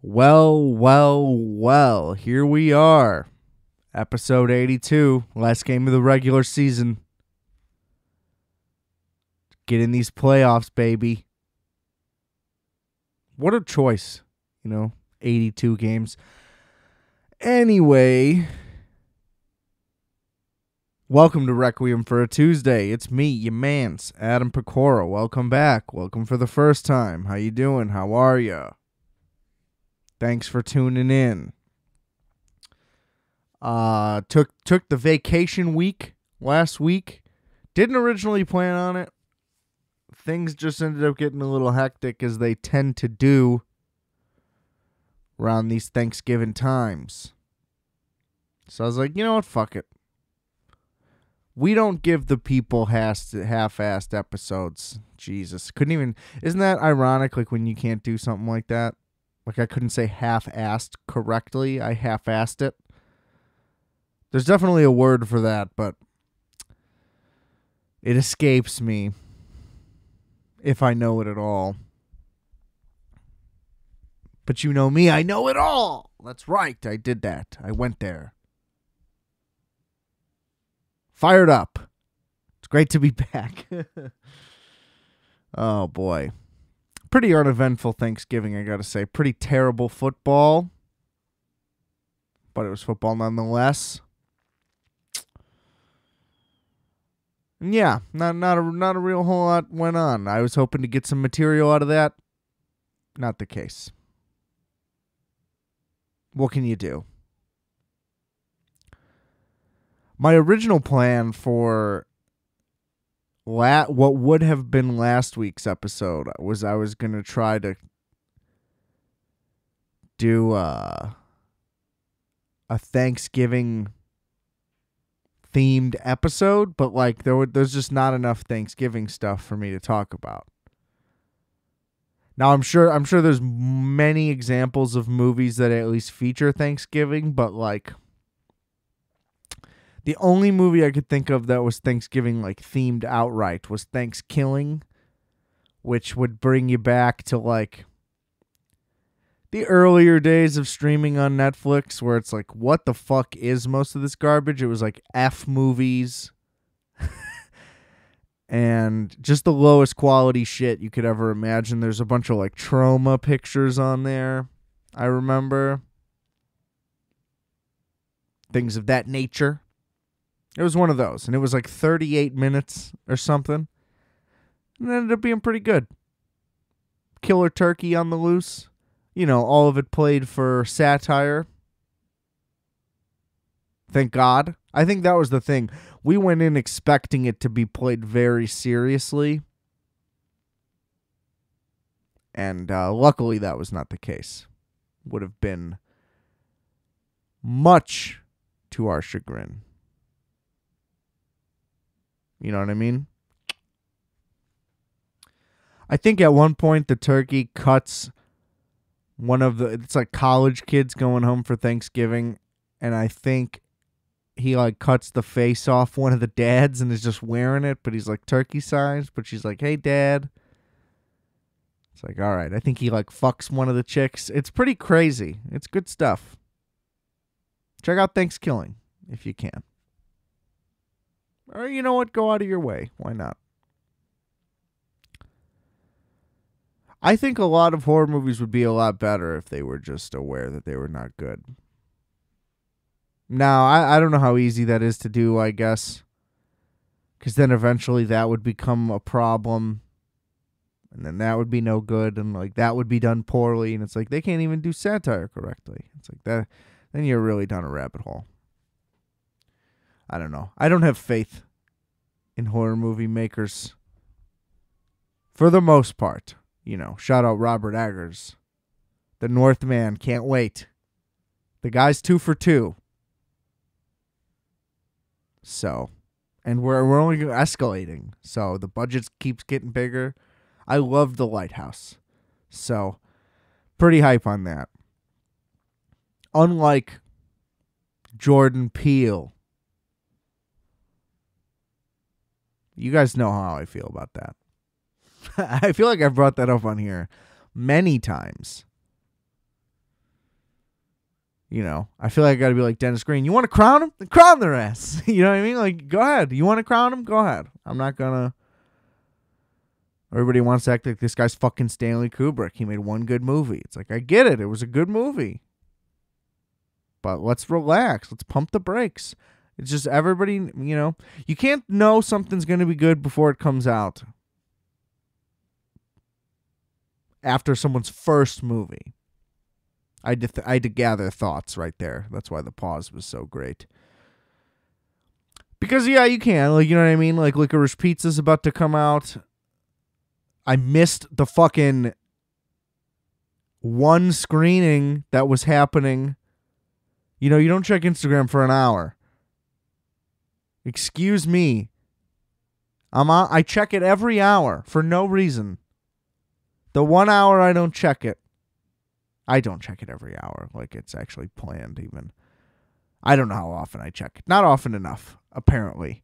Well, here we are. Episode 82, last game of the regular season. Get in these playoffs, baby. What a choice, 82 games. Anyway, welcome to Requiem for a Tuesday. It's me, your mans, Adam Pecora. Welcome back. Welcome for the first time. How you doing? How are ya? Thanks for tuning in. Took the vacation week last week. Didn't originally plan on it. Things just ended up getting a little hectic, as they tend to do around these Thanksgiving times. So I was like, you know what? Fuck it. We don't give the people half-assed episodes. Jesus. Isn't that ironic, like when you can't do something like that? Like I couldn't say half-assed correctly. I half-assed it. There's definitely a word for that, but it escapes me if I know it at all. But you know me, I know it all. That's right. I did that. I went there. Fired up. It's great to be back. Oh, boy. Pretty uneventful Thanksgiving, I gotta say. Pretty terrible football. But it was football nonetheless. And yeah, not a real whole lot went on. I was hoping to get some material out of that. Not the case. What can you do? My original plan for what would have been last week's episode was I was going to try to do a Thanksgiving themed episode, but like there's just not enough Thanksgiving stuff for me to talk about. Now I'm sure there's many examples of movies that at least feature Thanksgiving, but like the only movie I could think of that was Thanksgiving like themed outright was Thanksgiving, which would bring you back to like the earlier days of streaming on Netflix, where it's like, what the fuck is most of this garbage? It was like F movies and just the lowest quality shit you could ever imagine. There's a bunch of like trauma pictures on there, I remember. Things of that nature. It was one of those, and it was like 38 minutes or something. And it ended up being pretty good. Killer turkey on the loose. All of it played for satire. Thank God. I think that was the thing. We went in expecting it to be played very seriously. And luckily that was not the case. Would have been much to our chagrin. You know what I mean? I think at one point the turkey cuts it's like college kids going home for Thanksgiving, and I think he like cuts the face off one of the dads and is just wearing it, but he's like turkey sized, but she's like, hey dad. It's like, all right. I think he like fucks one of the chicks. It's pretty crazy. It's good stuff. Check out Thanksgiving if you can. Or you know what? Go out of your way. Why not? I think a lot of horror movies would be a lot better if they were just aware that they were not good. Now, I don't know how easy that is to do, I guess. Because then eventually that would become a problem. And then that would be no good. And like that would be done poorly. And it's like they can't even do satire correctly. It's like that. Then you're really down a rabbit hole. I don't know. I don't have faith in horror movie makers. For the most part. Shout out Robert Eggers. The Northman, can't wait. The guy's 2 for 2. So, and we're only escalating. So the budget keeps getting bigger. I love The Lighthouse. So, pretty hype on that. Unlike Jordan Peele. You guys know how I feel about that. I feel like I've brought that up on here many times. You know, I feel like I got to be like Dennis Green. You want to crown him? Then crown their ass. You know what I mean? Like, go ahead. You want to crown him? Go ahead. I'm not going to. Everybody wants to act like this guy's fucking Stanley Kubrick. He made one good movie. It's like, I get it. It was a good movie. But let's relax. Let's pump the brakes. It's just everybody, you know, you can't know something's going to be good before it comes out. After someone's first movie. I had to gather thoughts right there. That's why the pause was so great. Because, yeah, you can. Like, you know what I mean? Like, Licorice Pizza's about to come out. I missed the fucking one screening that was happening. You know, you don't check Instagram for an hour. Excuse me. I check it every hour for no reason. The 1 hour I don't check it. I don't check it every hour, like it's actually planned even. I don't know how often I check it. Not often enough, apparently.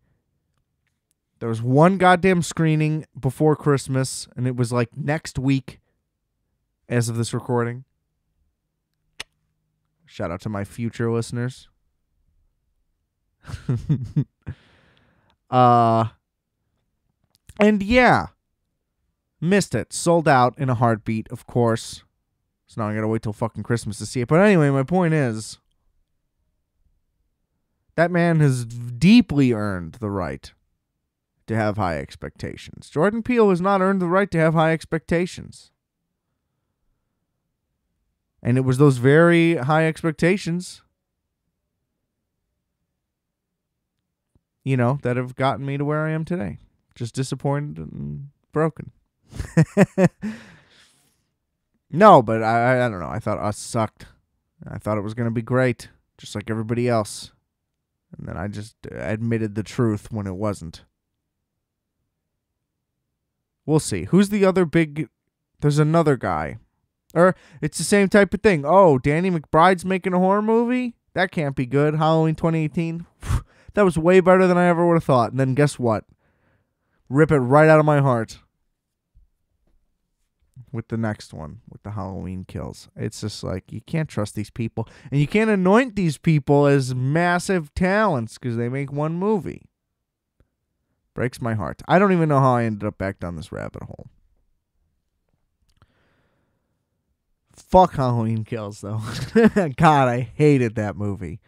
There was one goddamn screening before Christmas, and it was like next week as of this recording. Shout out to my future listeners. And yeah, missed it. Sold out in a heartbeat, of course. So now I gotta wait till fucking Christmas to see it. But anyway, my point is, that man has deeply earned the right to have high expectations. Jordan Peele has not earned the right to have high expectations. And it was those very high expectations, you know, that have gotten me to where I am today. Just disappointed and broken. No, but I don't know. I thought Us sucked. I thought it was going to be great, just like everybody else. And then I just admitted the truth when it wasn't. We'll see. Who's the other big... There's another guy. Or it's the same type of thing. Oh, Danny McBride's making a horror movie? That can't be good. Halloween 2018? That was way better than I ever would have thought. And then guess what? Rip it right out of my heart. With the next one, with the Halloween Kills. It's just like, you can't trust these people. And you can't anoint these people as massive talents because they make one movie. Breaks my heart. I don't even know how I ended up back down this rabbit hole. Fuck Halloween Kills, though. God, I hated that movie.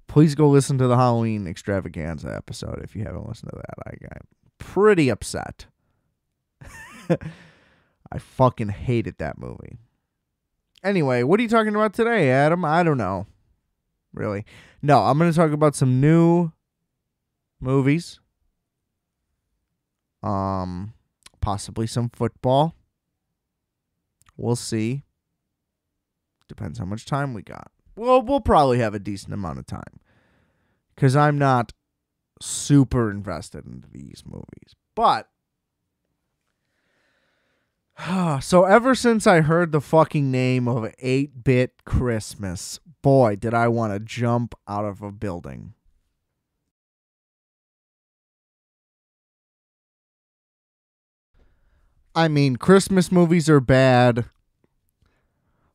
Please go listen to the Halloween Extravaganza episode if you haven't listened to that. I'm pretty upset. I fucking hated that movie. Anyway, what are you talking about today, Adam? I don't know. Really. No, I'm going to talk about some new movies. Possibly some football. We'll see. Depends how much time we got. Well, we'll probably have a decent amount of time. Because I'm not super invested in these movies. But so ever since I heard the fucking name of 8-Bit Christmas, boy, did I want to jump out of a building. I mean, Christmas movies are bad.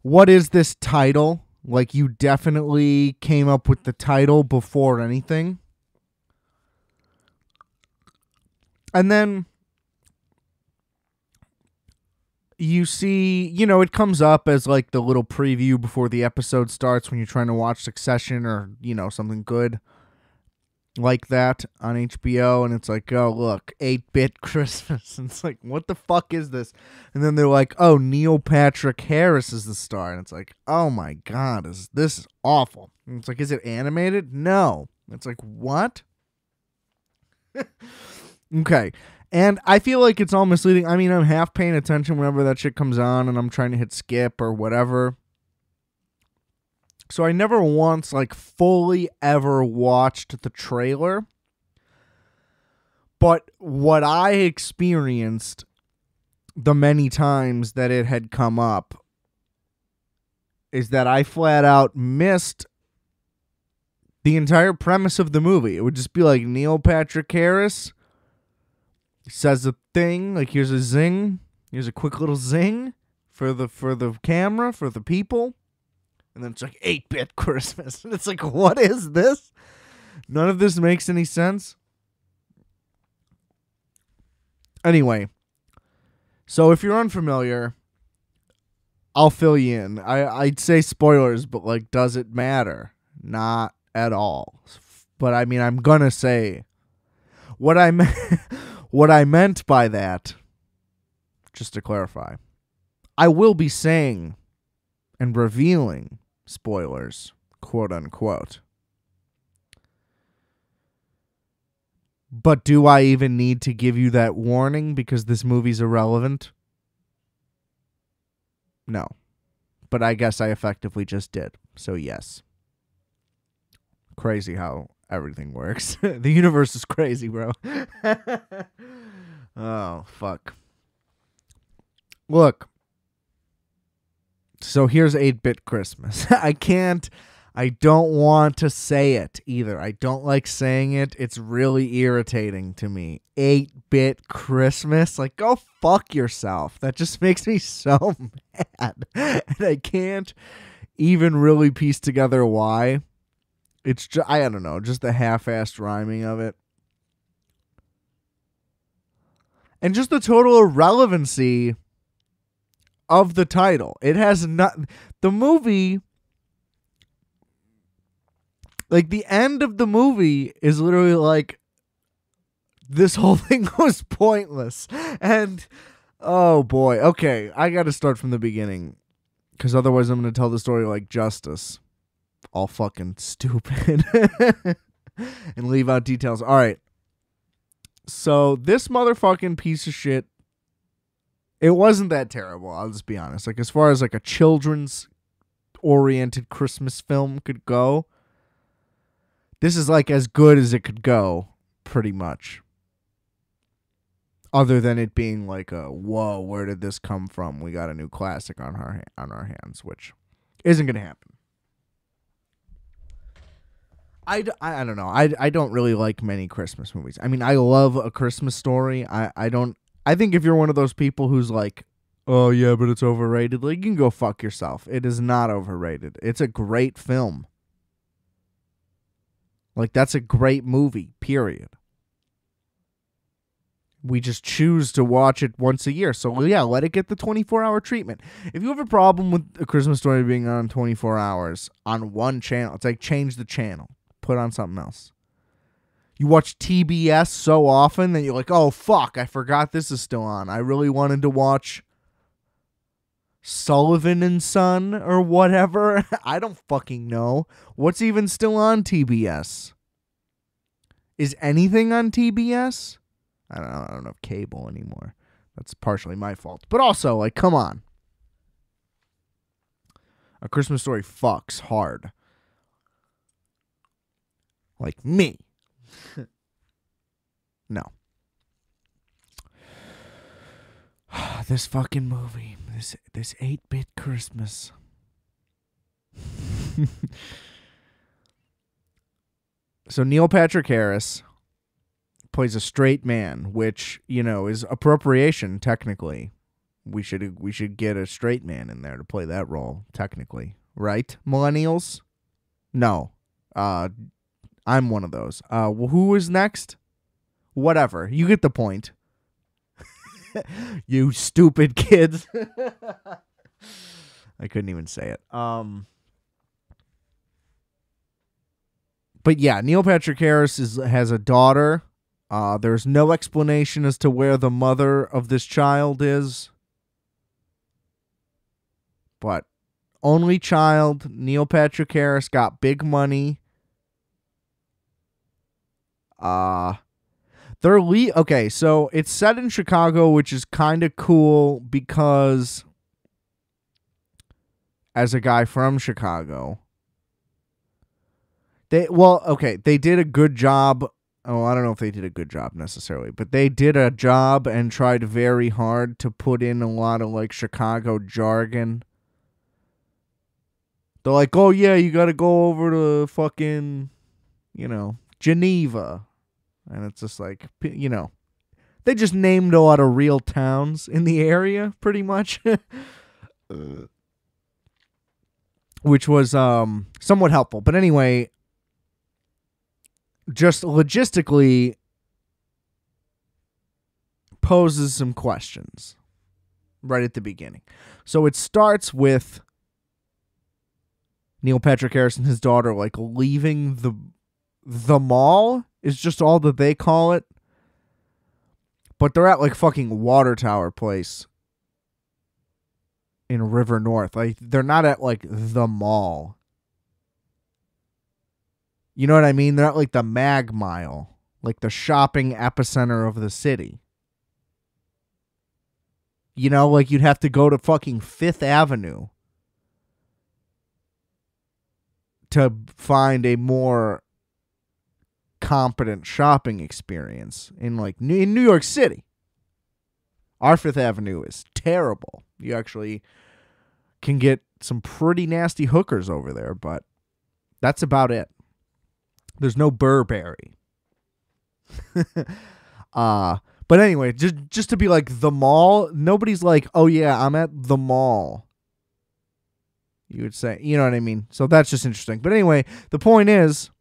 What is this title? Like, you definitely came up with the title before anything. And then you see, you know, it comes up as like the little preview before the episode starts when you're trying to watch Succession or, you know, something good like that on HBO. And it's like, oh, look, 8-Bit Christmas. And it's like, what the fuck is this? And then they're like, oh, Neil Patrick Harris is the star. And it's like, oh my God, this is awful. And it's like, is it animated? No. It's like, what? Okay. And I feel like it's all misleading. I mean, I'm half paying attention whenever that shit comes on and I'm trying to hit skip or whatever. So I never once, like, fully ever watched the trailer. But what I experienced the many times that it had come up is that I flat out missed the entire premise of the movie. It would just be like Neil Patrick Harris says a thing, like here's a zing, here's a quick little zing for the camera, for the people. And then it's like 8-bit Christmas. And it's like, what is this? None of this makes any sense. Anyway, so if you're unfamiliar, I'll fill you in. I'd say spoilers, but like, does it matter? Not at all. But I mean, I'm gonna say what I what I meant by that. Just to clarify, I will be saying and revealing spoilers, quote unquote. But do I even need to give you that warning because this movie's irrelevant? No. But I guess I effectively just did. So yes. Crazy how everything works. The universe is crazy, bro. Oh, fuck. Look. So here's 8-bit Christmas. I don't want to say it either. I don't like saying it. It's really irritating to me. 8-bit Christmas? Like, go fuck yourself. That just makes me so mad. And I can't even really piece together why. It's just, I don't know, just the half-assed rhyming of it. And just the total irrelevancy of the title. It has not... The movie... Like, the end of the movie is literally like, this whole thing was pointless. And, oh boy. Okay, I gotta start from the beginning. Because otherwise I'm gonna tell the story like Justice. All fucking stupid. And leave out details. Alright. So, this motherfucking piece of shit, it wasn't that terrible, I'll just be honest. Like, as far as like a children's oriented Christmas film could go, this is like as good as it could go, pretty much. Other than it being like a, whoa, where did this come from? We got a new classic on our hands, which isn't going to happen. I don't know. I don't really like many Christmas movies. I mean, I love A Christmas Story. I think if you're one of those people who's like, oh yeah, but it's overrated, like, you can go fuck yourself. It is not overrated. It's a great film. Like, that's a great movie, period. We just choose to watch it once a year. So, yeah, let it get the 24-hour treatment. If you have a problem with A Christmas Story being on 24 hours on one channel, it's like, change the channel. Put on something else. You watch TBS so often that you're like, oh, fuck, I forgot this is still on. I really wanted to watch Sullivan and Son or whatever. I don't fucking know. What's even still on TBS? Is anything on TBS? I don't have cable anymore. That's partially my fault. But also, like, come on. A Christmas Story fucks hard. Like me. No. This fucking movie. This 8-bit Christmas. So Neil Patrick Harris plays a straight man, which, you know, is appropriation technically. We should get a straight man in there to play that role technically, right? Millennials? No. I'm one of those. Who is next? Whatever. You get the point. You stupid kids. I couldn't even say it. But yeah, Neil Patrick Harris has a daughter. There's no explanation as to where the mother of this child is. But only child, Neil Patrick Harris, got big money. Okay, so it's set in Chicago, which is kind of cool because as a guy from Chicago, they did a good job. Oh, I don't know if they did a good job necessarily, but they did a job and tried very hard to put in a lot of like Chicago jargon. They're like, oh yeah, you got to go over to fucking, Geneva. And it's just like, they just named a lot of real towns in the area, pretty much. which was somewhat helpful. But anyway, just logistically poses some questions right at the beginning. So it starts with Neil Patrick Harris and his daughter like leaving the mall is just all that they call it. But they're at like fucking Water Tower Place in River North. Like they're not at like the mall. You know what I mean? They're at like the Mag Mile, like the shopping epicenter of the city. You know, like you'd have to go to fucking Fifth Avenue to find a more competent shopping experience in New York City. Our Fifth Avenue is terrible. You actually can get some pretty nasty hookers over there, but that's about it. There's no Burberry. But anyway, just to be like the mall, nobody's like, oh yeah, I'm at the mall. You would say, you know what I mean? So that's just interesting. But anyway, the point is,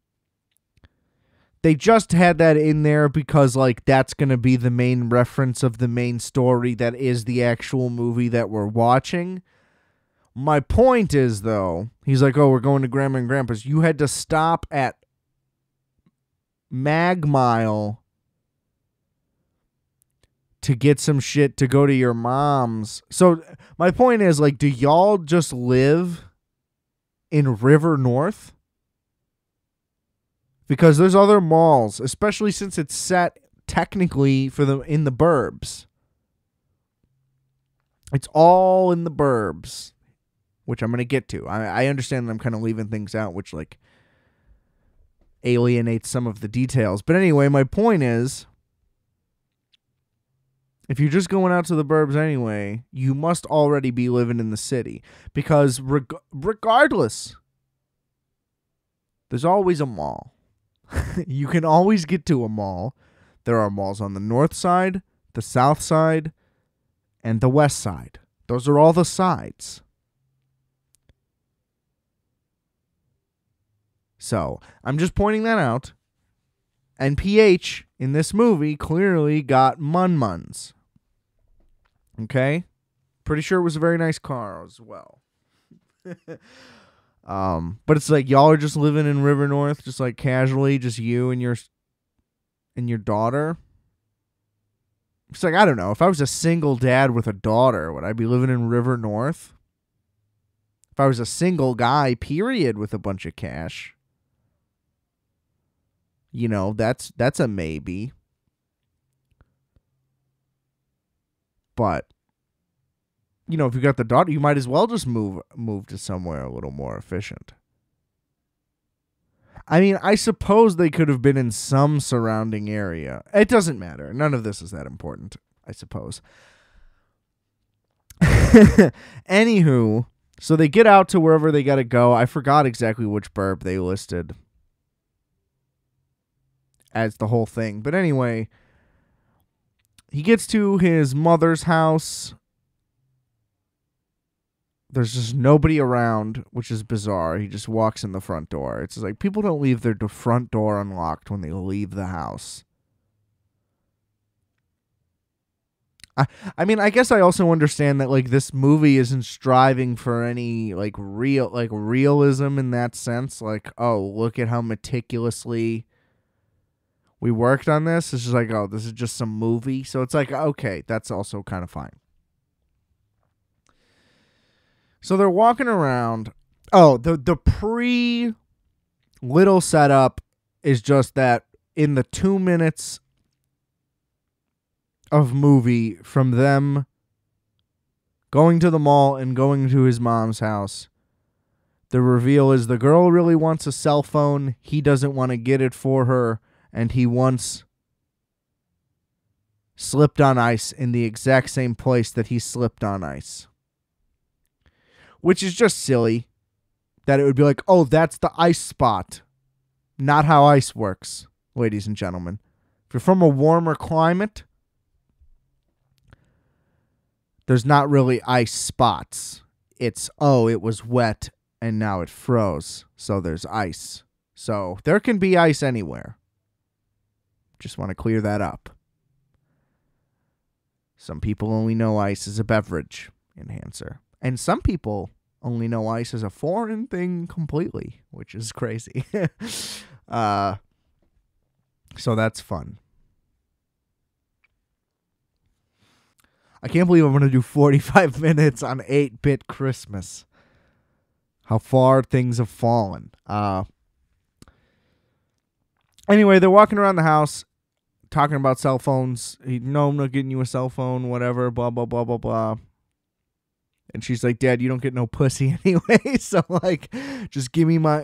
they just had that in there because like that's going to be the main reference of the main story that is the actual movie that we're watching. My point is, though, he's like, oh, we're going to Grandma and Grandpa's. You had to stop at Mag Mile to get some shit to go to your mom's. So my point is, like, do y'all just live in River North? Because there's other malls, especially since it's set technically in the burbs. It's all in the burbs, which I'm going to get to. I understand that I'm kind of leaving things out, which like alienates some of the details. But anyway, my point is, if you're just going out to the burbs anyway, you must already be living in the city. Because regardless, there's always a mall. You can always get to a mall. There are malls on the north side, the south side, and the west side. Those are all the sides. So, I'm just pointing that out. And PH, in this movie, clearly got mun-muns. Okay? Pretty sure it was a very nice car as well. But it's like, y'all are just living in River North, just like casually, just you and your daughter. It's like, I don't know. If I was a single dad with a daughter, would I be living in River North? If I was a single guy, period, with a bunch of cash, you know, that's a maybe. But, you know, if you got the daughter, you might as well just move to somewhere a little more efficient. I mean, I suppose they could have been in some surrounding area. It doesn't matter. None of this is that important, I suppose. Anywho, so they get out to wherever they got to go. I forgot exactly which burb they listed as the whole thing. But anyway, he gets to his mother's house. There's just nobody around, which is bizarre. He just walks in the front door. It's just like, people don't leave their front door unlocked when they leave the house. I mean, I guess I also understand that like this movie isn't striving for any realism in that sense. Like, oh, look at how meticulously we worked on this. It's just like, oh, this is just some movie. So it's like, okay, that's also kind of fine. So they're walking around. Oh, the little setup is just that in the 2 minutes of movie from them going to the mall and going to his mom's house, the reveal is the girl really wants a cell phone. He doesn't want to get it for her, and he once slipped on ice in the exact same place that he slipped on ice. Which is just silly that it would be like, oh, that's the ice spot. Not how ice works, ladies and gentlemen. If you're from a warmer climate, there's not really ice spots. It's, oh, it was wet and now it froze, so there's ice. So there can be ice anywhere. Just want to clear that up. Some people only know ice as a beverage enhancer. And some people only know ice as a foreign thing completely, which is crazy. So that's fun. I can't believe I'm going to do 45 minutes on 8-bit Christmas. How far things have fallen. Anyway, they're walking around the house talking about cell phones. No, I'm not getting you a cell phone, whatever, blah, blah, blah, blah, blah. And she's like, Dad, you don't get no pussy anyway. So, like, just give me my,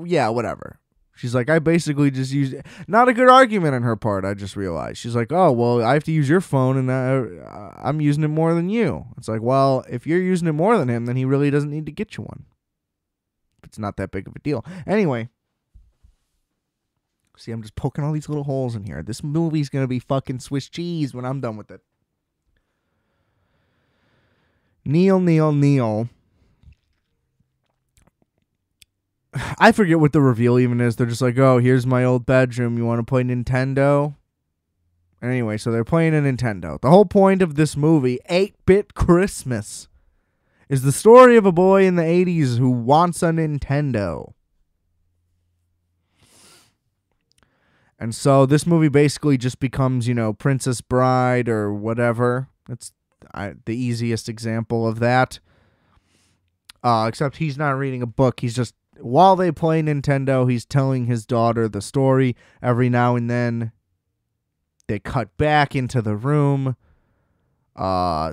yeah, whatever. She's like, I basically just used, not a good argument on her part, I just realized. She's like, oh, well, I have to use your phone, and I'm using it more than you. It's like, well, if you're using it more than him, then he really doesn't need to get you one. It's not that big of a deal. Anyway. See, I'm just poking all these little holes in here. This movie's going to be fucking Swiss cheese when I'm done with it. Neil. I forget what the reveal even is. They're just like, oh, here's my old bedroom. You want to play Nintendo? Anyway, so they're playing a Nintendo. The whole point of this movie, 8-bit Christmas, is the story of a boy in the 80s who wants a Nintendo. And so this movie basically just becomes, Princess Bride or whatever. It's the easiest example of that. Except he's not reading a book. He's just, while they play Nintendo, he's telling his daughter the story. Every now and then, they cut back into the room.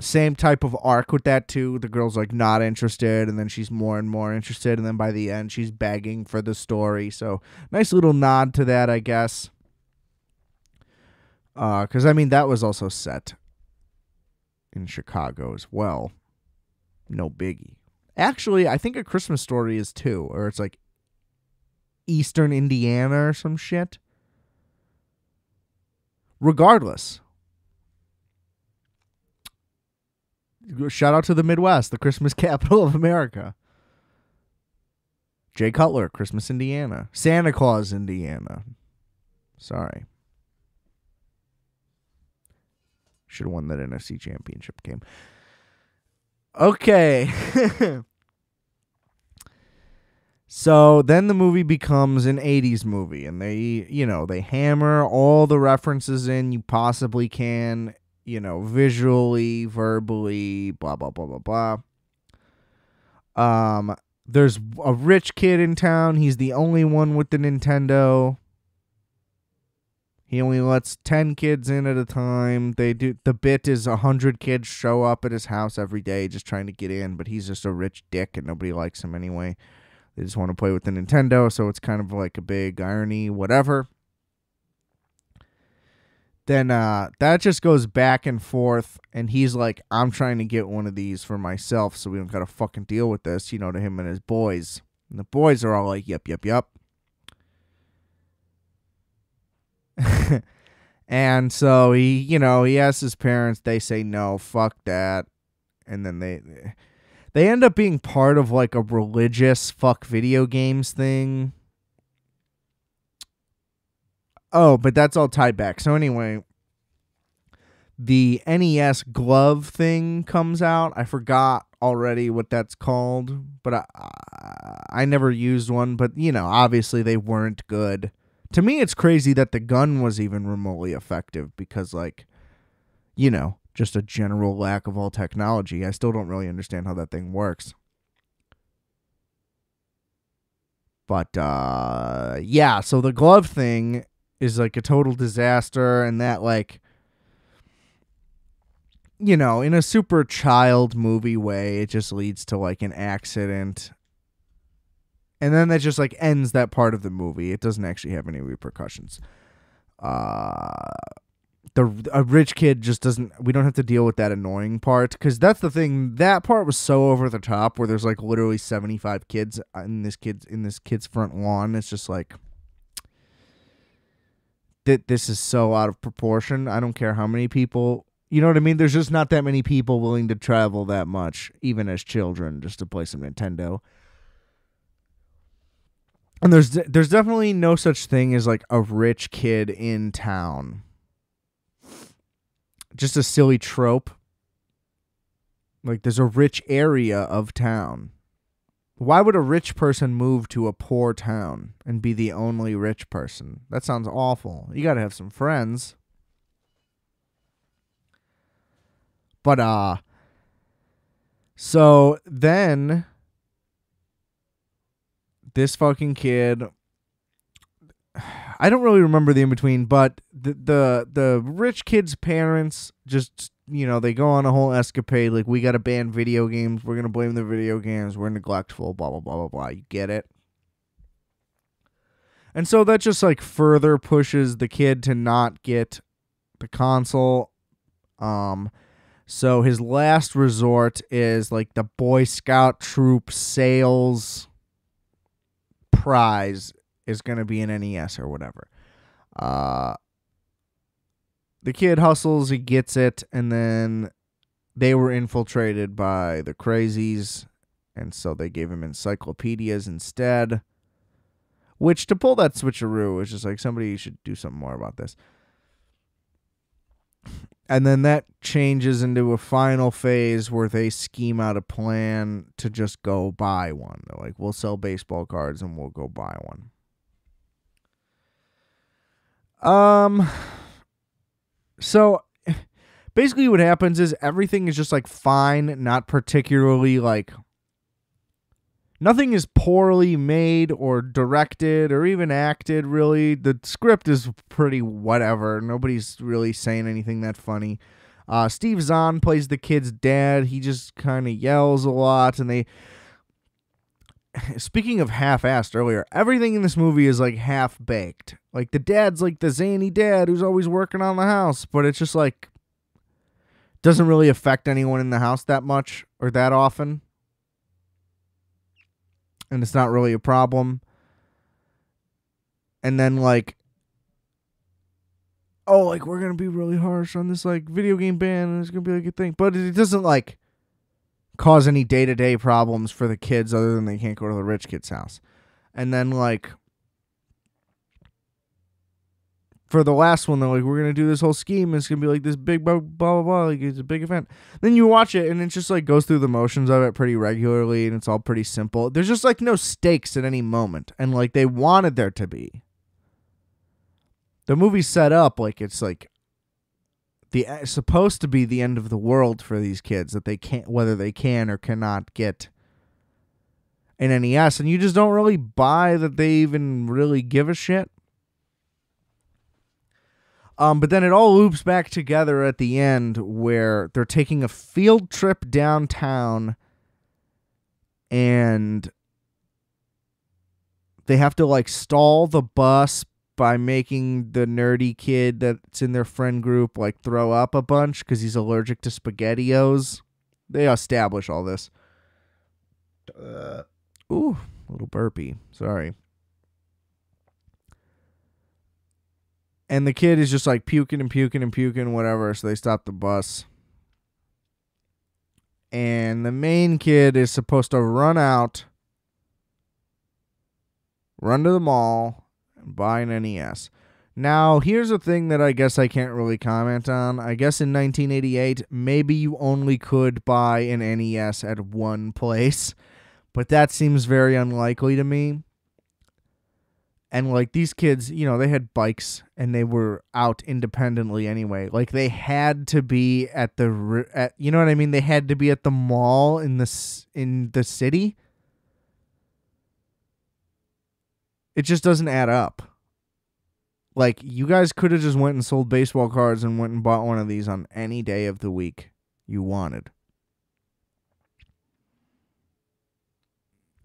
Same type of arc with that, too. The girl's, like, not interested, and then she's more and more interested. And then by the end, she's begging for the story. So, nice little nod to that, I guess. Because, that was also set in Chicago as well. No biggie. Actually, I think A Christmas Story is too. Or it's like Eastern Indiana or some shit. Regardless. Shout out to the Midwest, the Christmas capital of America. Jay Cutler, Christmas, Indiana. Santa Claus, Indiana. Sorry. Should have won that NFC Championship game. Okay. So then the movie becomes an 80s movie, and they hammer all the references in you possibly can, visually, verbally, blah, blah, blah, blah, blah. There's a rich kid in town. He's the only one with the Nintendo. He only lets 10 kids in at a time. The bit is 100 kids show up at his house every day just trying to get in, but he's just a rich dick and nobody likes him anyway. They just want to play with the Nintendo, so it's kind of like a big irony, whatever. Then that just goes back and forth, and he's like, I'm trying to get one of these for myself so we don't got to fucking deal with this, to him and his boys. And the boys are all like, yep. And so he asks his parents, they say no, fuck that. And then they end up being part of like a religious fuck video games thing. Oh, but that's all tied back. So anyway, the NES glove thing comes out. I forgot already what that's called, but I never used one, but obviously they weren't good. To me, it's crazy that the gun was even remotely effective because, just a general lack of all technology. I still don't really understand how that thing works. But, yeah, so the glove thing is, like, a total disaster, and that, in a super child movie way, it just leads to, an accident. And then that just, ends that part of the movie. It doesn't actually have any repercussions. A rich kid just doesn't... We don't have to deal with that annoying part. Because that's the thing. That part was so over the top where there's, literally 75 kids in this kid's front lawn. It's just this is so out of proportion. I don't care how many people... You know what I mean? There's just not that many people willing to travel that much, even as children, just to play some Nintendo. And there's definitely no such thing as like a rich kid in town. Just a silly trope. Like there's a rich area of town. Why would a rich person move to a poor town and be the only rich person? That sounds awful. You got to have some friends. But so then this fucking kid, I don't really remember the in-between, but the rich kid's parents just, you know, they go on a whole escapade, like, we got to ban video games, we're going to blame the video games, we're neglectful, blah, blah, blah, blah, blah, you get it? And so that just, like, further pushes the kid to not get the console. So his last resort is, like, the Boy Scout troop sales prize is going to be an NES or whatever. The kid hustles, he gets it, and then they were infiltrated by the crazies, and so they gave him encyclopedias instead. Which, to pull that switcheroo, is just like, somebody should do something more about this. And then that changes into a final phase where they scheme out a plan to just go buy one. They're like, we'll sell baseball cards and we'll go buy one. So basically what happens is everything is just like fine, not particularly like, nothing is poorly made or directed or even acted, really. The script is pretty whatever. Nobody's really saying anything that funny. Steve Zahn plays the kid's dad. He just kind of yells a lot, and they... Speaking of half-assed earlier, everything in this movie is like half-baked. Like the dad's like the zany dad who's always working on the house, but it's just like doesn't really affect anyone in the house that much or that often. And it's not really a problem. And then like, oh, like we're going to be really harsh on this like video game ban and it's going to be like a thing. But it doesn't like cause any day-to-day problems for the kids other than they can't go to the rich kid's house. And then like, for the last one, they're like, we're going to do this whole scheme. And it's going to be like this big blah, blah, blah. Like it's a big event. Then you watch it and it just like goes through the motions of it pretty regularly. And it's all pretty simple. There's just like no stakes at any moment. And like they wanted there to be. The movie's set up like it's like supposed to be the end of the world for these kids, that they can't, whether they can or cannot get an NES. And you just don't really buy that they even really give a shit. But then it all loops back together at the end where they're taking a field trip downtown and they have to like stall the bus by making the nerdy kid that's in their friend group like throw up a bunch because he's allergic to SpaghettiOs. They establish all this. Ooh, little burpee. Sorry. And the kid is just like puking and puking and puking, whatever. So they stop the bus. And the main kid is supposed to run out, run to the mall, and buy an NES. Now, here's a thing that I guess I can't really comment on. I guess in 1988, maybe you only could buy an NES at one place. But that seems very unlikely to me. And, like, these kids, you know, they had bikes and they were out independently anyway. Like, they had to be at you know what I mean? They had to be at the mall in the city. It just doesn't add up. Like, you guys could have just went and sold baseball cards and went and bought one of these on any day of the week you wanted.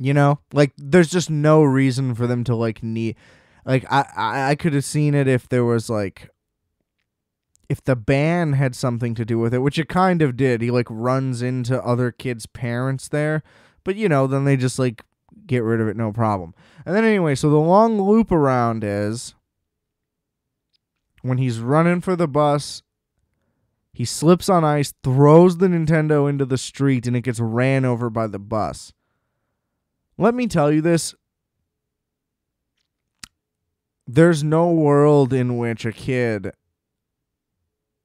You know, like there's just no reason for them to like need, like I could have seen it if there was like, if the ban had something to do with it, which it kind of did. He like runs into other kids' parents there, but you know, then they just like get rid of it, no problem. And then anyway, so the long loop around is when he's running for the bus, he slips on ice, throws the Nintendo into the street, and it gets ran over by the bus. Let me tell you this. there's no world in which a kid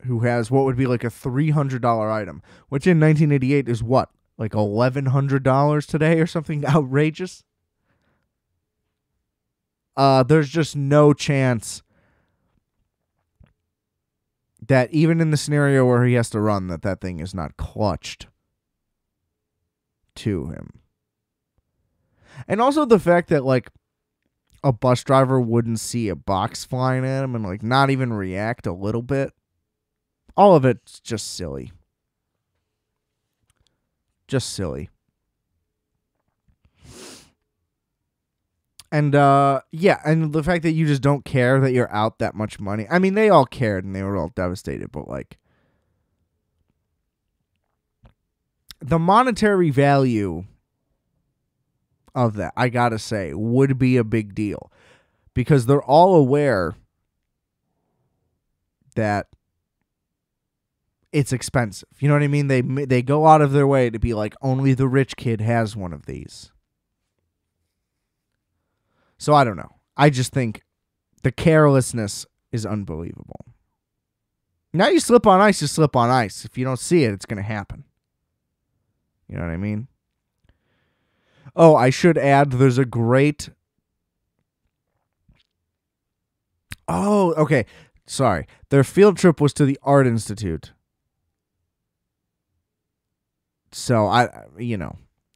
who has what would be like a $300 item, which in 1988 is what? Like $1,100 today or something outrageous? There's just no chance that even in the scenario where he has to run, that thing is not clutched to him. And also the fact that, like, a bus driver wouldn't see a box flying at him and, like, not even react a little bit. All of it's just silly. Just silly. And, yeah, and the fact that you just don't care that you're out that much money. I mean, they all cared and they were all devastated, but, like, the monetary value of that, I gotta say, would be a big deal. Because they're all aware that it's expensive. You know what I mean? They go out of their way to be like, only the rich kid has one of these. So I don't know. I just think the carelessness is unbelievable. Now you slip on ice, you slip on ice. If you don't see it, it's going to happen. You know what I mean? Oh, I should add, there's a great... Oh, okay. Sorry. Their field trip was to the Art Institute. So,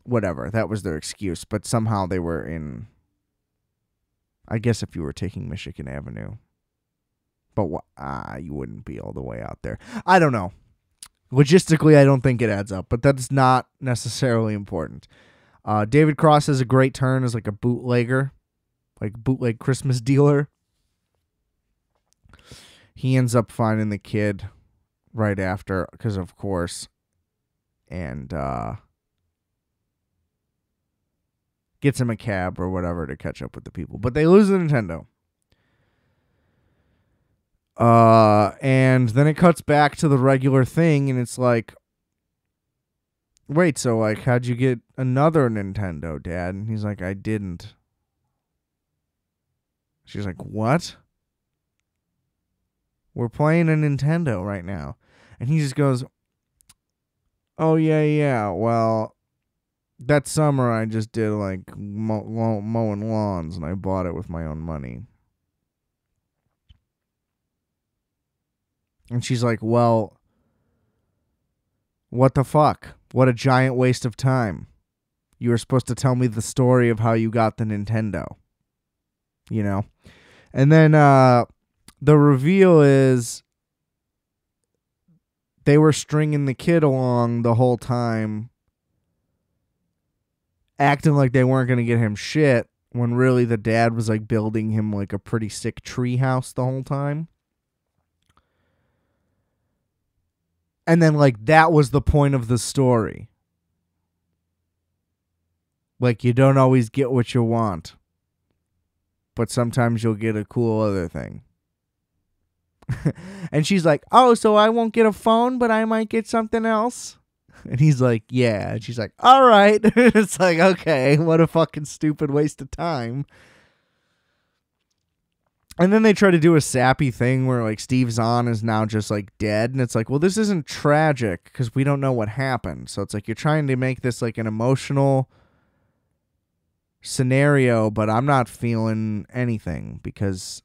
whatever. That was their excuse. But somehow they were in... I guess if you were taking Michigan Avenue. But you wouldn't be all the way out there. I don't know. Logistically, I don't think it adds up. But that's not necessarily important. David Cross has a great turn as like a bootlegger. Like bootleg Christmas dealer. He ends up finding the kid right after. Because of course. And gets him a cab or whatever to catch up with the people. But they lose the Nintendo. And then it cuts back to the regular thing, and it's like, wait, so like, how'd you get another Nintendo, Dad? And he's like, I didn't. She's like, what? We're playing a Nintendo right now. And he just goes, oh, yeah, well, that summer I just did, like, mowing lawns, and I bought it with my own money. And she's like, well, what the fuck? What a giant waste of time. You were supposed to tell me the story of how you got the Nintendo. You know? And then the reveal is they were stringing the kid along the whole time, acting like they weren't going to get him shit, when really the dad was like building him like a pretty sick tree house the whole time. And then like that was the point of the story. Like you don't always get what you want, but sometimes you'll get a cool other thing. And she's like, oh, so I won't get a phone, but I might get something else? And he's like, yeah. And she's like, all right. It's like, okay, what a fucking stupid waste of time. And then they try to do a sappy thing where like Steve Zahn is now just like dead. And it's like, well, this isn't tragic because we don't know what happened. So it's like you're trying to make this like an emotional scenario, but I'm not feeling anything because...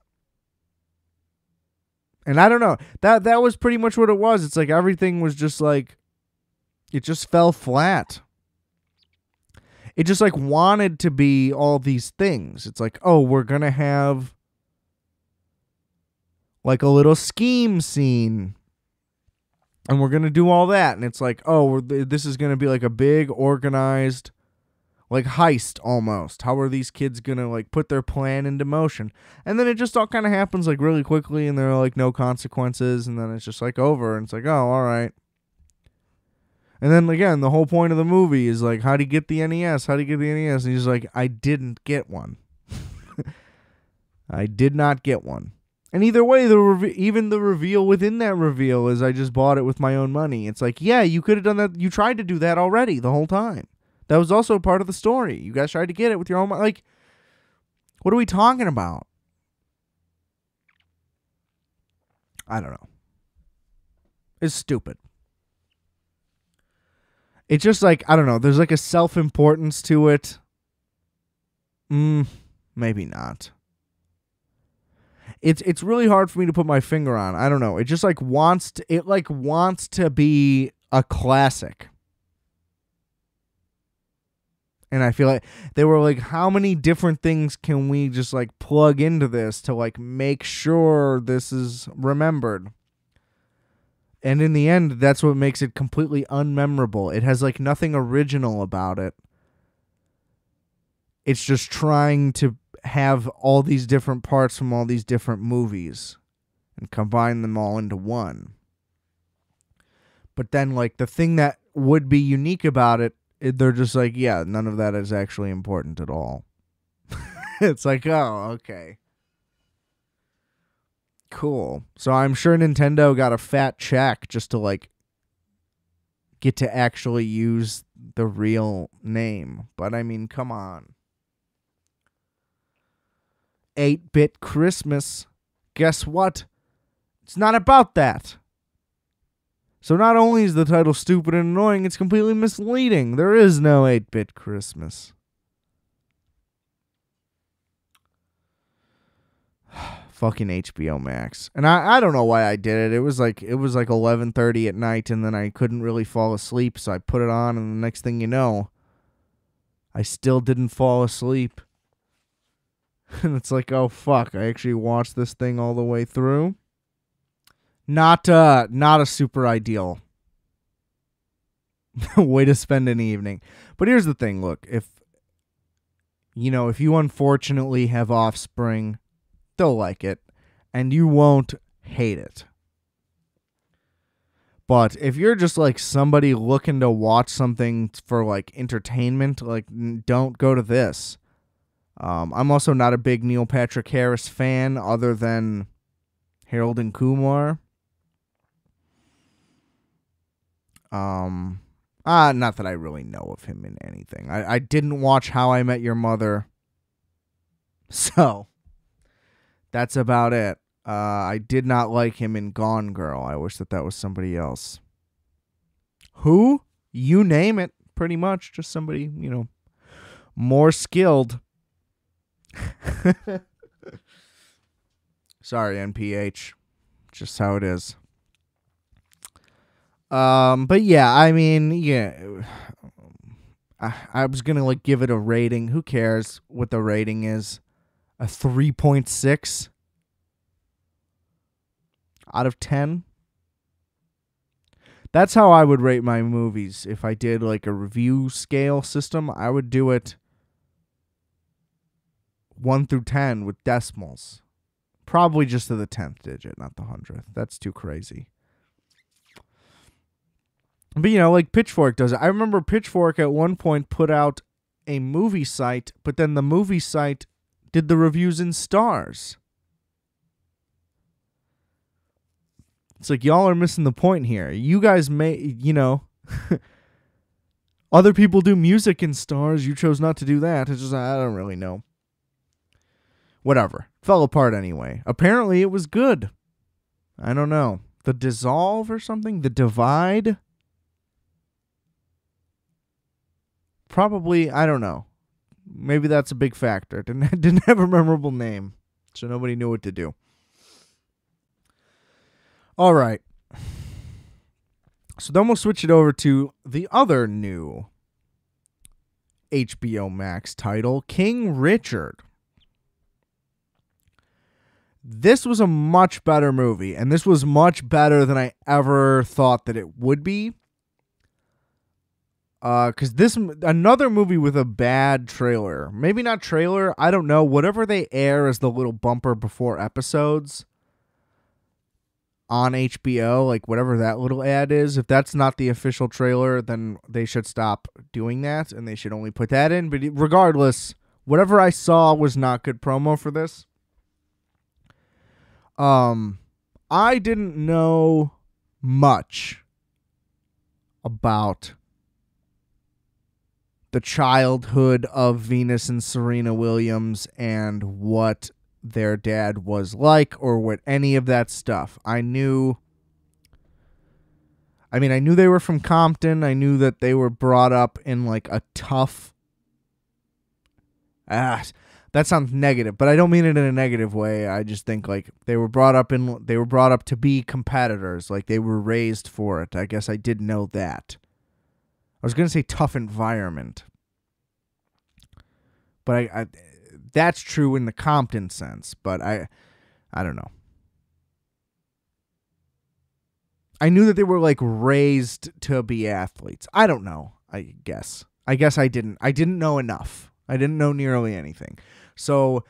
And I don't know. That was pretty much what it was. It's like everything was just like... It just fell flat. It just like wanted to be all these things. It's like, oh, we're going to have like a little scheme scene. And we're going to do all that. And it's like, oh, this is going to be like a big organized like heist almost. How are these kids going to like put their plan into motion? And then it just all kind of happens like really quickly and there are like no consequences. And then it's just like over. And it's like, oh, all right. And then again, the whole point of the movie is like, how do you get the NES? How do you get the NES? And he's like, I didn't get one. I did not get one. And either way, even the reveal within that reveal is I just bought it with my own money. It's like, yeah, you could have done that. You tried to do that already the whole time. That was also part of the story. You guys tried to get it with your own money. Like, what are we talking about? I don't know. It's stupid. It's just like, I don't know, there's like a self-importance to it. Maybe not. It's really hard for me to put my finger on. I don't know. It just like wants to be a classic. And I feel like they were like, how many different things can we just like plug into this to like make sure this is remembered? And in the end, that's what makes it completely unmemorable. It has like nothing original about it. It's just trying to have all these different parts from all these different movies and combine them all into one. But then like the thing that would be unique about it, they're just like, yeah, none of that is actually important at all. It's like, oh, okay. Cool. So I'm sure Nintendo got a fat check just to like get to actually use the real name. But I mean, come on. 8-bit Christmas. Guess what? It's not about that. So not only is the title stupid and annoying, it's completely misleading. There is no 8-bit Christmas. Fucking HBO Max. And I don't know why I did it. It was like 11:30 at night, and then I couldn't really fall asleep, so I put it on, and the next thing you know, I still didn't fall asleep. And it's like, oh fuck, I actually watched this thing all the way through. Not a super ideal way to spend an evening. But here's the thing, look, if you unfortunately have offspring, they'll like it, and you won't hate it. But if you're just like somebody looking to watch something for like entertainment, like don't go to this. I'm also not a big Neil Patrick Harris fan other than Harold and Kumar. Not that I really know of him in anything. I didn't watch How I Met Your Mother. So that's about it. I did not like him in Gone Girl. I wish that was somebody else. Who? You name it, pretty much. Just somebody, more skilled. Sorry, NPH. Just how it is. But yeah, I mean, yeah. I was gonna like give it a rating. Who cares what the rating is? A 3.6 out of 10. That's how I would rate my movies. If I did like a review scale system, I would do it 1 through 10 with decimals. Probably just to the 10th digit, not the 100th. That's too crazy. But, like Pitchfork does it. I remember Pitchfork at one point put out a movie site, but then the movie site did the reviews in stars. It's like, y'all are missing the point here. You guys may, other people do music in stars. You chose not to do that. It's just, I don't really know. Whatever. Fell apart anyway. Apparently it was good. I don't know. The Dissolve or something? The Divide? Probably, I don't know. Maybe that's a big factor. Didn't have a memorable name, so nobody knew what to do. All right. So then we'll switch it over to the other new HBO Max title, King Richard. This was a much better movie, and this was much better than I ever thought that it would be. Because another movie with a bad trailer. Maybe not trailer, I don't know. Whatever they air as the little bumper before episodes on HBO, like whatever that little ad is, if that's not the official trailer, then they should stop doing that, and they should only put that in. But regardless, whatever I saw was not good promo for this. I didn't know much about the childhood of Venus and Serena Williams and what their dad was like or what any of that stuff. I knew they were from Compton. I knew that they were brought up in like a tough, that sounds negative, but I don't mean it in a negative way. I just think like they were brought up to be competitors. Like they were raised for it. I guess I did know that. I was going to say tough environment, but I that's true in the Compton sense, but I don't know. I knew that they were like raised to be athletes. I don't know. I guess I didn't know enough. I didn't know nearly anything. So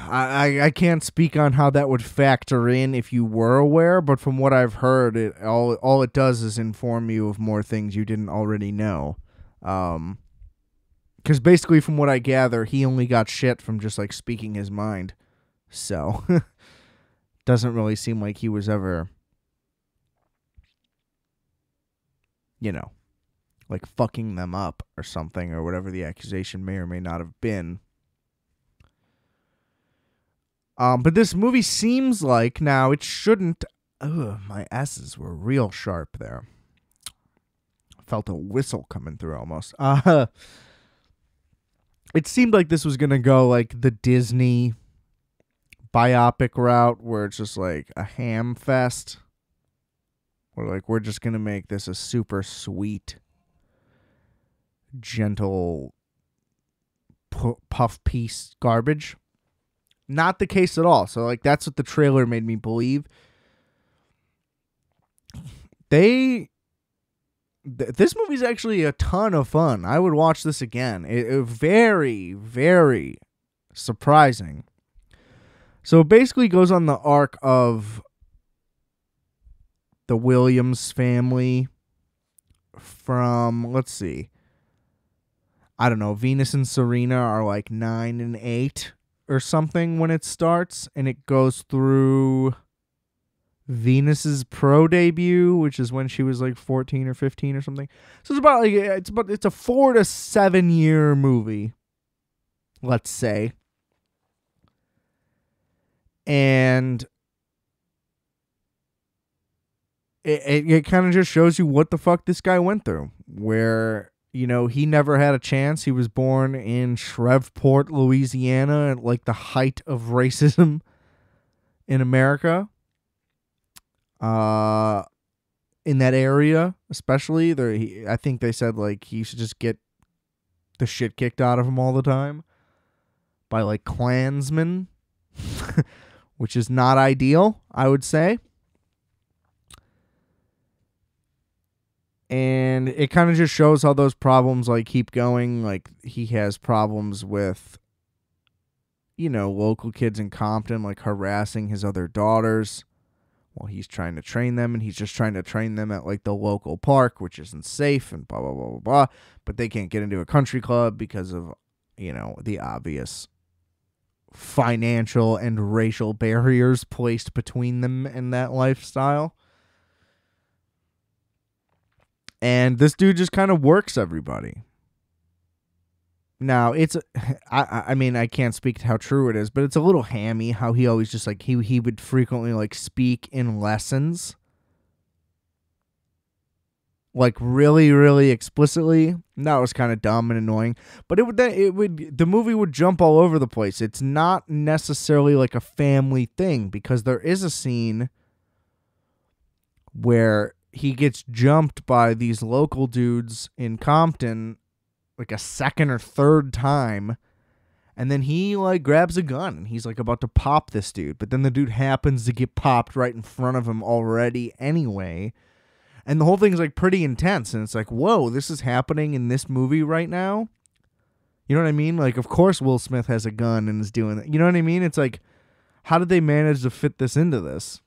I can't speak on how that would factor in if you were aware, but from what I've heard, all it does is inform you of more things you didn't already know. Because basically, from what I gather, he only got shit from just like speaking his mind. So doesn't really seem like he was ever, like fucking them up or something, or whatever the accusation may or may not have been. But this movie seems like, now it shouldn't, my S's were real sharp there. Felt a whistle coming through almost. It seemed like this was going to go like the Disney biopic route, where it's just like a ham fest. Or like, we're just going to make this a super sweet, gentle puff piece garbage. Not the case at all. So like, that's what the trailer made me believe. This movie's actually a ton of fun. I would watch this again. It very, very surprising. So it basically goes on the arc of the Williams family from, let's see, I don't know, Venus and Serena are like 9 and 8 or something when it starts, and it goes through Venus's pro debut, which is when she was like 14 or 15 or something. So it's a 4 to 7 year movie, let's say. And it kind of just shows you what the fuck this guy went through, where, he never had a chance. He was born in Shreveport, Louisiana, at like the height of racism in America. In that area, especially, I think they said like he should just get the shit kicked out of him all the time by like Klansmen, which is not ideal, I would say. And it kind of just shows how those problems like keep going. Like he has problems with, local kids in Compton like harassing his other daughters while he's trying to train them, and he's just trying to train them at like the local park, which isn't safe, and blah, blah, blah, blah, blah. But they can't get into a country club because of, the obvious financial and racial barriers placed between them and that lifestyle. And this dude just kind of works everybody. Now, I can't speak to how true it is, but it's a little hammy how he always just like, he would frequently like speak in lessons. Like really, really explicitly. That was kind of dumb and annoying. But the movie would jump all over the place. It's not necessarily like a family thing, because there is a scene where he gets jumped by these local dudes in Compton like a second or third time, and then he like grabs a gun and he's like about to pop this dude, but then the dude happens to get popped right in front of him already anyway, and the whole thing's like pretty intense, and it's like, whoa, this is happening in this movie right now? You know what I mean? Like, of course Will Smith has a gun and is doing that. You know what I mean? It's like, how did they manage to fit this into this?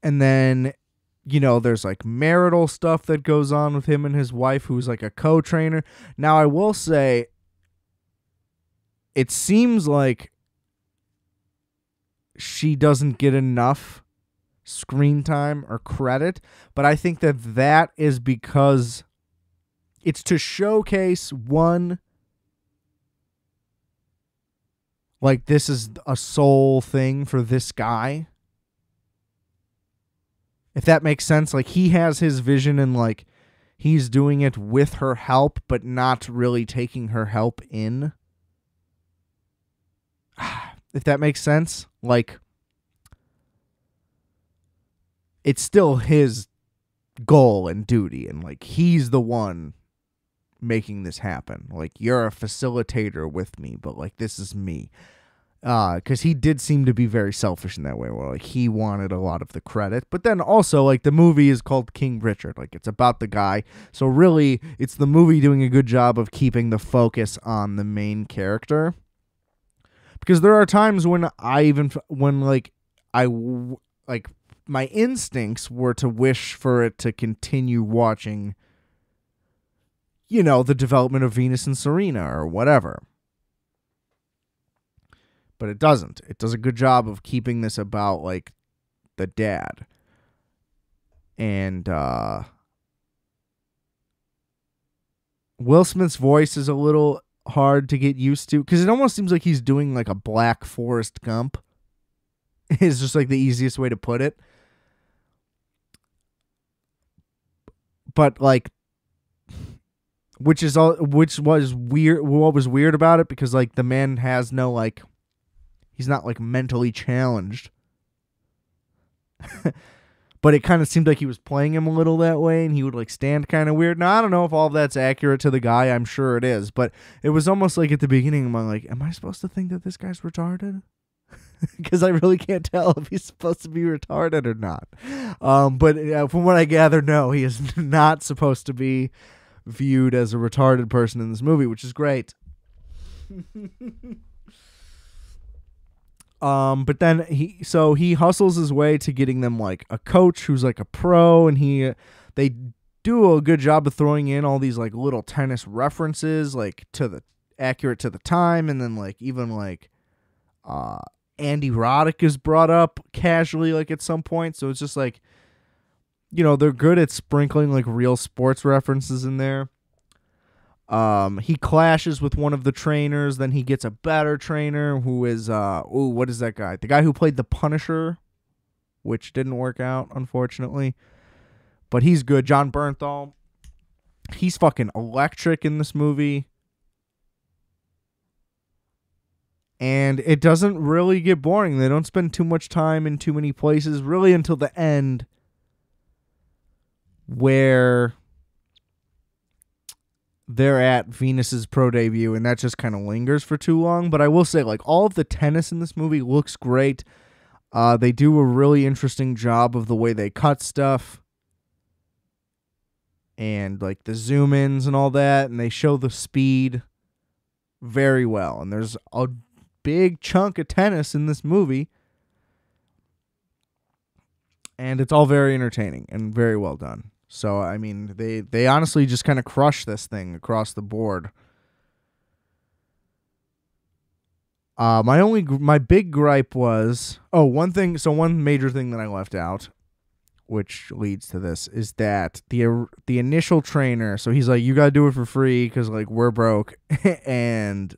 And then, there's like marital stuff that goes on with him and his wife, who's like a co-trainer. Now, I will say, it seems like she doesn't get enough screen time or credit, but I think that is because it's to showcase one, like, this is a soul thing for this guy. If that makes sense. Like, he has his vision and, like, he's doing it with her help, but not really taking her help in. If that makes sense. Like, it's still his goal and duty, and, like, he's the one making this happen. Like, you're a facilitator with me, but, like, this is me. Because he did seem to be very selfish in that way, where, like, he wanted a lot of the credit. But then also, like, the movie is called King Richard. Like, it's about the guy. So really, it's the movie doing a good job of keeping the focus on the main character. Because there are times when my instincts were to wish for it to continue watching, you know, the development of Venus and Serena or whatever. But it doesn't. It does a good job of keeping this about, like, the dad. And Will Smith's voice is a little hard to get used to, because it almost seems like he's doing, like, a black Forrest Gump. It's just, like, the easiest way to put it. But, like, which was weird. What was weird about it, because, like, the man has no, like, he's not, like, mentally challenged. But it kind of seemed like he was playing him a little that way, and he would, like, stand kind of weird. Now, I don't know if all of that's accurate to the guy. I'm sure it is. But it was almost like at the beginning, I'm like, am I supposed to think that this guy's retarded? Because I really can't tell if he's supposed to be retarded or not. But from what I gather, no, he is not supposed to be viewed as a retarded person in this movie, which is great. But then he hustles his way to getting them, like, a coach who's, like, a pro, and they do a good job of throwing in all these, like, little tennis references, like, accurate to the time, and then, like, even, like, Andy Roddick is brought up casually, like, at some point. So it's just like, you know, they're good at sprinkling, like, real sports references in there. He clashes with one of the trainers, then he gets a better trainer who is, what is that guy? The guy who played the Punisher, which didn't work out, unfortunately. But he's good. John Bernthal. He's fucking electric in this movie. And it doesn't really get boring. They don't spend too much time in too many places, really, until the end, where they're at Venus's pro debut, and that just kind of lingers for too long. But I will say, like, all of the tennis in this movie looks great. They do a really interesting job of the way they cut stuff, and, like, the zoom ins and all that, and they show the speed very well. And there's a big chunk of tennis in this movie, and it's all very entertaining and very well done. So, I mean, they honestly just kind of crush this thing across the board. My big gripe was, one major thing that I left out, which leads to this, is that the initial trainer, so he's like, you got to do it for free because, like, we're broke, and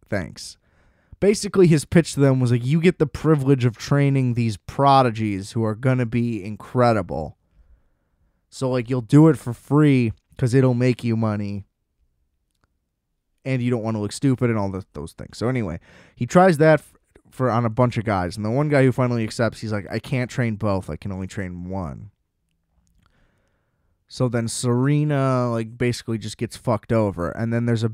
thanks. Basically, his pitch to them was like, you get the privilege of training these prodigies who are going to be incredible. So, like, you'll do it for free because it'll make you money. And you don't want to look stupid and all those things. So, anyway, he tries that on a bunch of guys. And the one guy who finally accepts, he's like, I can't train both. I can only train one. So then Serena, like, basically just gets fucked over. And then there's the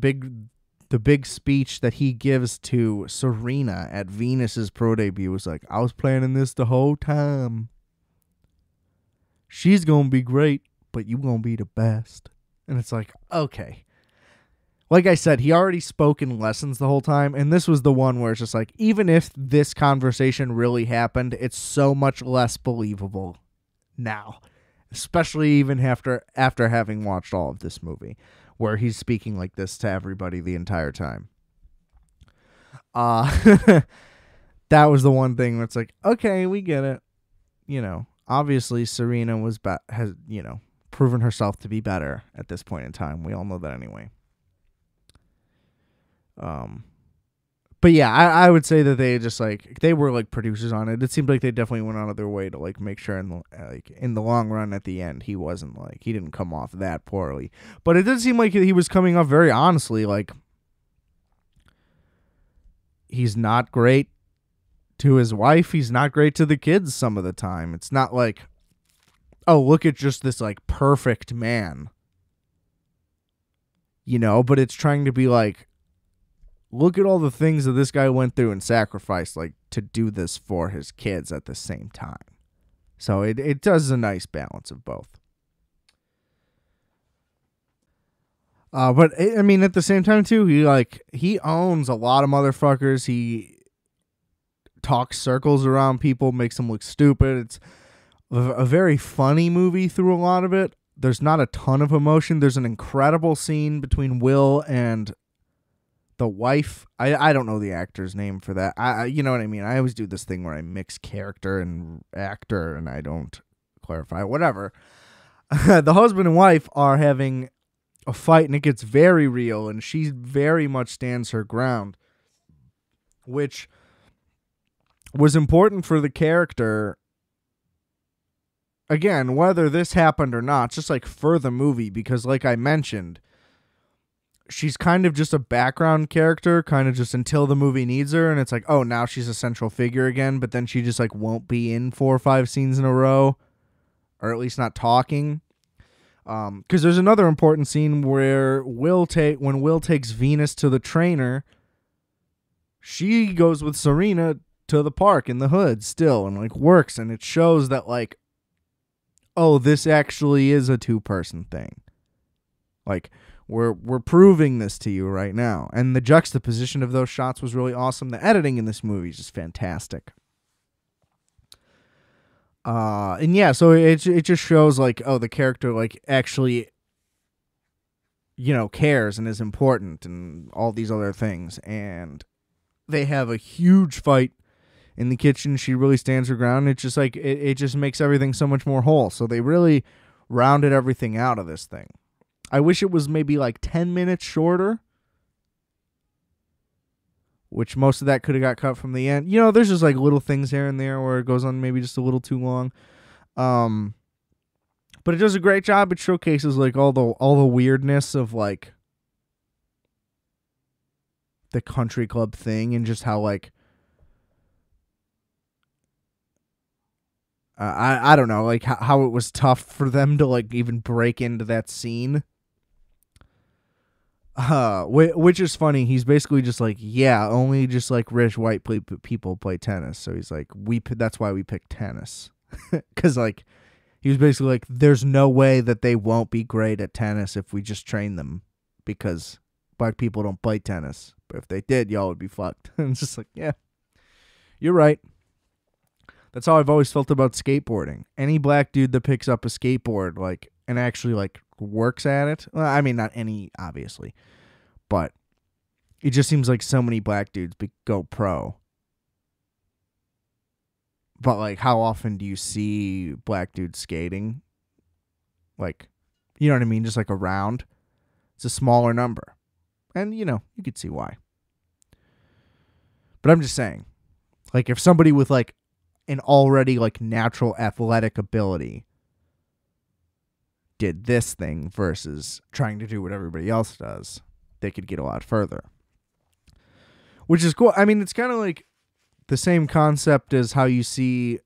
big speech that he gives to Serena at Venus's pro debut was like, I was planning this the whole time. She's going to be great, but you going to be the best. And it's like, okay. Like I said, he already spoke in lessons the whole time, and this was the one where it's just like, even if this conversation really happened, it's so much less believable now. Especially even after having watched all of this movie, where he's speaking like this to everybody the entire time. That was the one thing where it's like, okay, we get it. You know, obviously Serena proven herself to be better at this point in time. We all know that anyway. But yeah, I would say that they just like they were like producers on it. It seemed like they definitely went out of their way to like make sure in the long run at the end he didn't come off that poorly. But it did seem like he was coming off very honestly. Like he's not great to his wife. He's not great to the kids some of the time. It's not like, oh, look at just this like perfect man, but it's trying to be like, look at all the things that this guy went through and sacrificed, like, to do this for his kids at the same time. So it does a nice balance of both. But I mean, at the same time too, he owns a lot of motherfuckers. He talks circles around people, makes them look stupid. It's a very funny movie through a lot of it. There's not a ton of emotion. There's an incredible scene between Will and the wife. I don't know the actor's name for that. You know what I mean? I always do this thing where I mix character and actor and I don't clarify. Whatever. The husband and wife are having a fight and it gets very real and she very much stands her ground, which was important for the character. Again, whether this happened or not, just like for the movie, because like I mentioned, she's kind of just a background character, kind of just until the movie needs her, and it's like, oh, now she's a central figure again, but then she just like won't be in 4 or 5 scenes in a row, or at least not talking. Because there's another important scene where when Will takes Venus to the trainer, she goes with Serena to the park in the hood still and like works, and it shows that like, oh, this actually is a 2-person thing. Like, we're proving this to you right now. And the juxtaposition of those shots was really awesome. The editing in this movie is just fantastic. And yeah, so it just shows like, oh, the character like actually, cares and is important and all these other things. And they have a huge fight in the kitchen. She really stands her ground. It's just like, it just makes everything so much more whole. So they really rounded everything out of this thing. I wish it was maybe like 10 minutes shorter, which most of that could have got cut from the end. There's just like little things here and there where it goes on maybe just a little too long. But it does a great job. It showcases like all the weirdness of like the country club thing and just how like, I don't know, like how it was tough for them to like even break into that scene. Which is funny. He's basically just like, yeah, only just like rich white people play tennis. So he's like, that's why we picked tennis. Because like, he was basically like, there's no way that they won't be great at tennis if we just train them, because black people don't play tennis. But if they did, y'all would be fucked. And it's just like, yeah, you're right. That's how I've always felt about skateboarding. Any black dude that picks up a skateboard, like, and actually like works at it. Well, I mean, not any, obviously, but it just seems like so many black dudes go pro. But like, how often do you see black dudes skating? Like, you know what I mean? Just like around. It's a smaller number. And, you could see why. But I'm just saying, like, if somebody with like an already like natural athletic ability did this thing versus trying to do what everybody else does, they could get a lot further. Which is cool. I mean, it's kind of like the same concept as how you see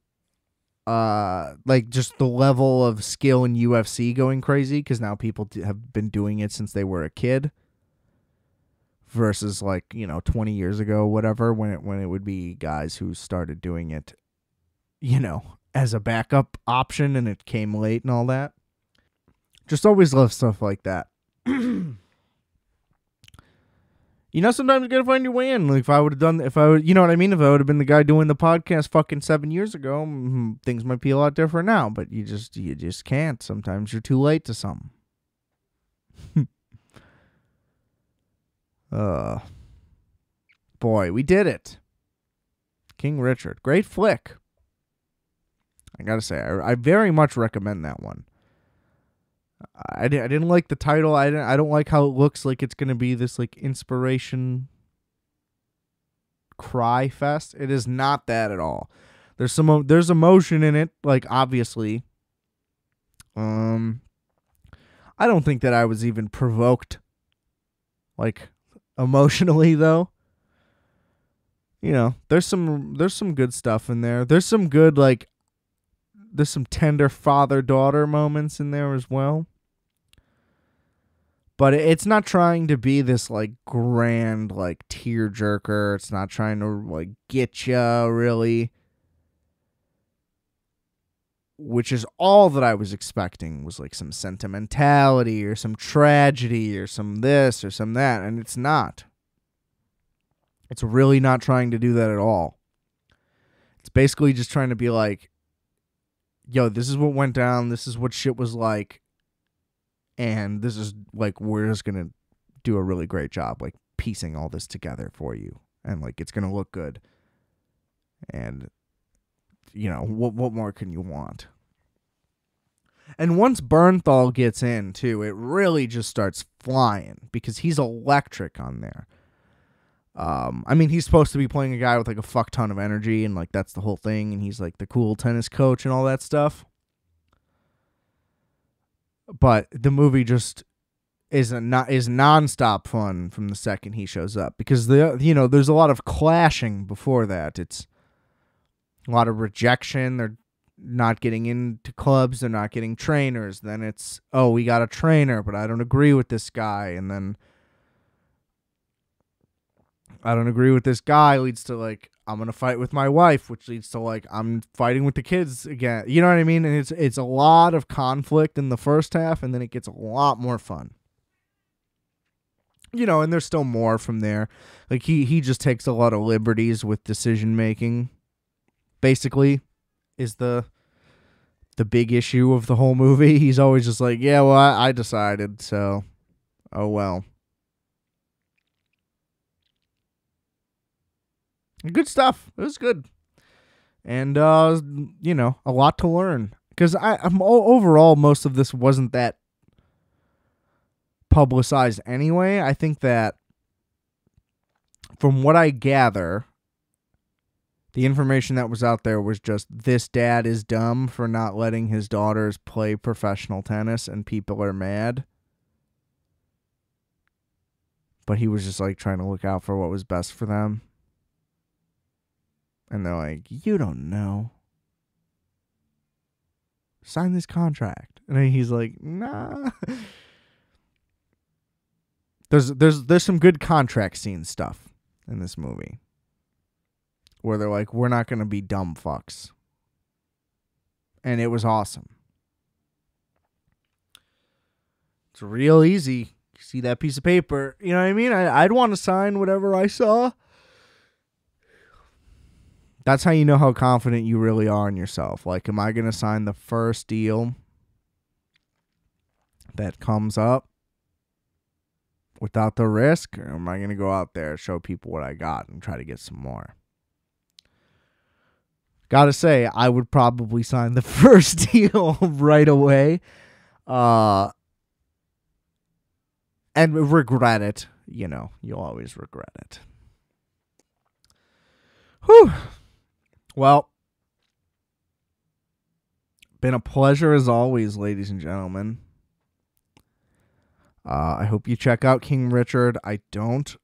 like just the level of skill in UFC going crazy, because now people have been doing it since they were a kid, versus like 20 years ago, whatever, when it would be guys who started doing it as a backup option and it came late and all that. Just always love stuff like that. Sometimes you gotta find your way in. Like if I would, you know what I mean? If I would have been the guy doing the podcast fucking 7 years ago, things might be a lot different now, but you just can't. Sometimes you're too late to something. Boy, we did it. King Richard. Great flick. I gotta say, I very much recommend that one. I didn't like the title. I don't like how it looks like it's going to be this like inspiration cry fest. It is not that at all. There's emotion in it, like obviously. I don't think that I was even provoked, like emotionally though. You know, there's some good stuff in there. There's some good there's some tender father-daughter moments in there as well. But it's not trying to be this like grand like tearjerker. It's not trying to like get you really, which is all that I was expecting, was like some sentimentality or some tragedy or some this or some that, and it's not. It's really not trying to do that at all. It's basically just trying to be like, yo, this is what went down, this is what shit was like, and this is like, we're just gonna do a really great job like piecing all this together for you, and like it's gonna look good. And you know, what more can you want? And once Bernthal gets in, too, it really just starts flying because he's electric on there. I mean, he's supposed to be playing a guy with like a fuck ton of energy, and like that's the whole thing, and he's like the cool tennis coach and all that stuff. But the movie just is nonstop fun from the second he shows up, because there's a lot of clashing before that. It's a lot of rejection. They're not getting into clubs. They're not getting trainers. Then it's, oh, we got a trainer, but I don't agree with this guy. And then I don't agree with this guy leads to like, I'm going to fight with my wife, which leads to like, I'm fighting with the kids again. You know what I mean? And it's a lot of conflict in the first half, and then it gets a lot more fun. You know, and there's still more from there. Like he just takes a lot of liberties with decision making. Basically, is the big issue of the whole movie. He's always just like, yeah, well, I decided, so, oh well. Good stuff. It was good. And, you know, a lot to learn. Because I'm overall, most of this wasn't that publicized anyway. I think that from what I gather, the information that was out there was just, this dad is dumb for not letting his daughters play professional tennis and people are mad. But he was just like trying to look out for what was best for them. And they're like, you don't know. Sign this contract. And then he's like, nah. There's some good contract scene stuff in this movie, where they're like, we're not going to be dumb fucks. And it was awesome. It's real easy. You see that piece of paper. You know what I mean? I'd want to sign whatever I saw. That's how you know how confident you really are in yourself. Like, am I going to sign the first deal that comes up without the risk? Or am I going to go out there, show people what I got, and try to get some more? Gotta say, I would probably sign the first deal right away. And regret it. You know, you'll always regret it. Whew. Well, been a pleasure as always, ladies and gentlemen. I hope you check out King Richard. I don't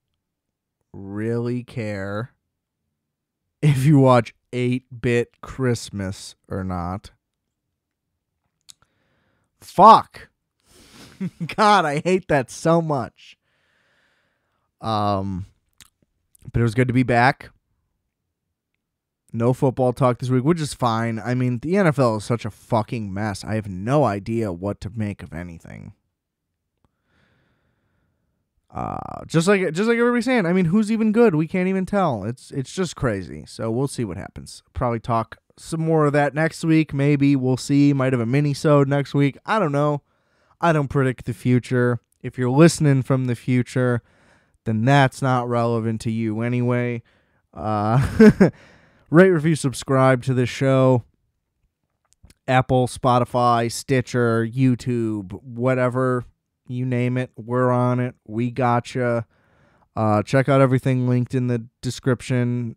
really care if you watch 8-Bit Christmas or not. Fuck. God, I hate that so much. But it was good to be back. No football talk this week, which is fine. I mean, the NFL is such a fucking mess. I have no idea what to make of anything. Just like everybody's saying. I mean, who's even good? We can't even tell. It's just crazy. So we'll see what happens. Probably talk some more of that next week. Maybe we'll see. Might have a mini-sode next week. I don't know. I don't predict the future. If you're listening from the future, then that's not relevant to you anyway. Rate, review, subscribe to this show. Apple, Spotify, Stitcher, YouTube, whatever you name it, we're on it. We gotcha. Check out everything linked in the description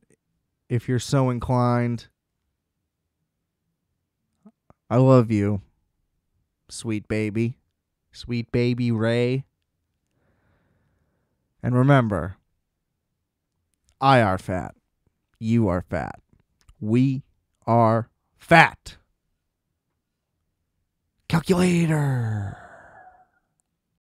if you're so inclined. I love you, sweet baby. Sweet baby Ray. And remember, I are fat. You are fat. We are fat. Calculator.